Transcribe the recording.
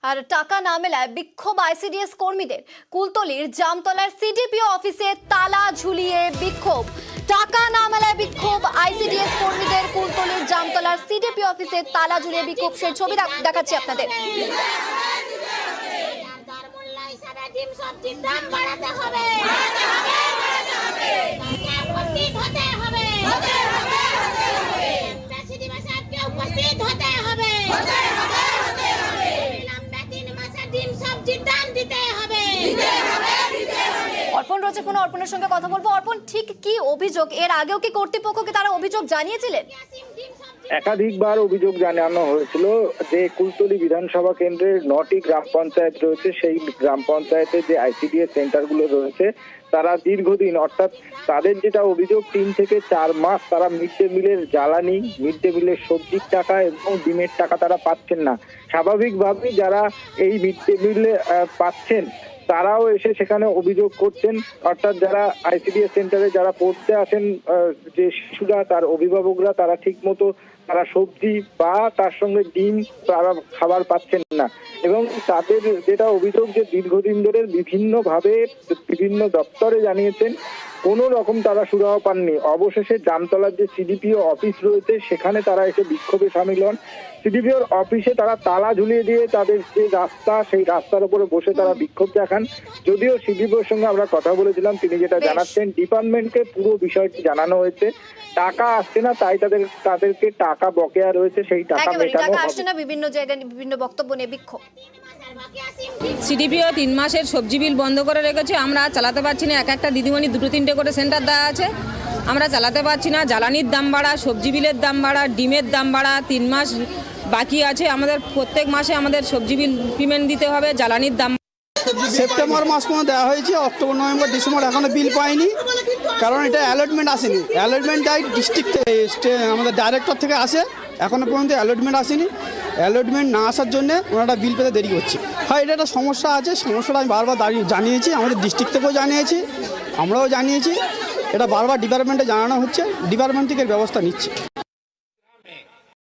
আর টাকা না মেলায় বিক্ষোভ আইসিডিএস কর্মীদের। কুলতলির জামতলার সিডিপিও অফিসে তালা ঝুলিয়ে বিক্ষোভ। টাকা না মেলায় বিক্ষোভ আইসিডিএস কর্মীদের। কুলতলির জামতলার সিডিপিও অফিসে তালা ঝুলিয়ে বিক্ষোভ। সেই ছবি দেখাচ্ছি আপনাদের। অর্পণ রয়েছে ফোনে, অর্পণের সঙ্গে কথা বলবো। অর্পণ, ঠিক কি অভিযোগ? এর আগেও কি কর্তৃপক্ষকে তারা অভিযোগ জানিয়েছিলেন? একাধিকবার অভিযোগ জানানো হয়েছিল যে কুলতলি বিধানসভা কেন্দ্রের 9টি গ্রাম পঞ্চায়েত রয়েছে, সেই গ্রাম পঞ্চায়েতের যে আইসিডিএস সেন্টারগুলো রয়েছে তারা দীর্ঘদিন, অর্থাৎ তাদের যেটা অভিযোগ 3 থেকে 4 মাস তারা মিড ডে মিলের জ্বালানি, মিড ডে মিলের সবজির টাকা এবং ডিমের টাকা তারা পাচ্ছেন না। স্বাভাবিকভাবেই যারা এই মিড ডে মিলে পাচ্ছেন তারাও এসে সেখানে অভিযোগ করছেন, অর্থাৎ যারা আইসিডিএস সেন্টারে যারা পড়তে আসেন যে শিশুরা, তার অভিভাবকরা, তারা ঠিক মতো তারা সবজি বা তার সঙ্গে ডিম তারা খাবার পাচ্ছেন না। এবং তাদের যেটা অভিযোগ যে দীর্ঘদিন ধরে বিভিন্নভাবে বিভিন্ন দপ্তরে জানিয়েছেন, কোনো রকম তারা সুরাহা পাননি। অবশেষে জামতলার যে সিডিপিও অফিস রয়েছে সেখানে তারা এসে বিক্ষোভে সামিল হন। সিডিপিওর অফিসে তারা তালা ঝুলিয়ে দিয়ে তাদের যে রাস্তা, সেই রাস্তার উপরে বসে তারা বিক্ষোভ দেখান। যদিও সিডিপিওর সঙ্গে আমরা কথা বলেছিলাম, তিনি যেটা জানাচ্ছেন, ডিপার্টমেন্টকে পুরো বিষয়টি জানানো হয়েছে, টাকা আসছে না, তাই তাদেরকে টাকা বকেয়া রয়েছে, সেই টাকা মেটানো আসছে না। বিভিন্ন জায়গায় বিভিন্ন বক্তব্য নিয়ে বিক্ষোভ। সিডিপিও 3 মাসের সবজি বিল বন্ধ করে রেখেছে, আমরা চালাতে পারছি না। একটা দিদিমণি 2-3টে করে সেন্টার দেওয়া আছে, আমরা চালাতে পারছি না। জ্বালানির দাম বাড়া, সবজি বিলের দাম বাড়া, ডিমের দাম বাড়া। 3 মাস বাকি আছে আমাদের, প্রত্যেক মাসে আমাদের সবজি বিল পেমেন্ট দিতে হবে। জ্বালানির দাম সেপ্টেম্বর মাস পর্যন্ত দেওয়া হয়েছে, অক্টোবর নভেম্বর ডিসেম্বর এখনো বিল পাইনি, কারণ এটা অ্যালটমেন্ট আসেনি। অ্যালটমেন্ট যাই ডিস্ট্রিক্ট আমাদের ডাইরেক্টর থেকে আসে, এখনো পর্যন্ত অ্যালটমেন্ট আসেনি। অ্যালটমেন্ট না আসার জন্য ওনারা বিল পেতে দেরি করছে। হ্যাঁ, এটা একটা সমস্যা আছে, সমস্যাটা আমি বারবার জানিয়েছি, আমাদের ডিস্ট্রিক্ট থেকেও জানিয়েছি, আমরাও জানিয়েছি। এটা বারবার ডিপার্টমেন্টে জানানো হচ্ছে, ডিপার্টমেন্ট থেকে ব্যবস্থা নিচ্ছে।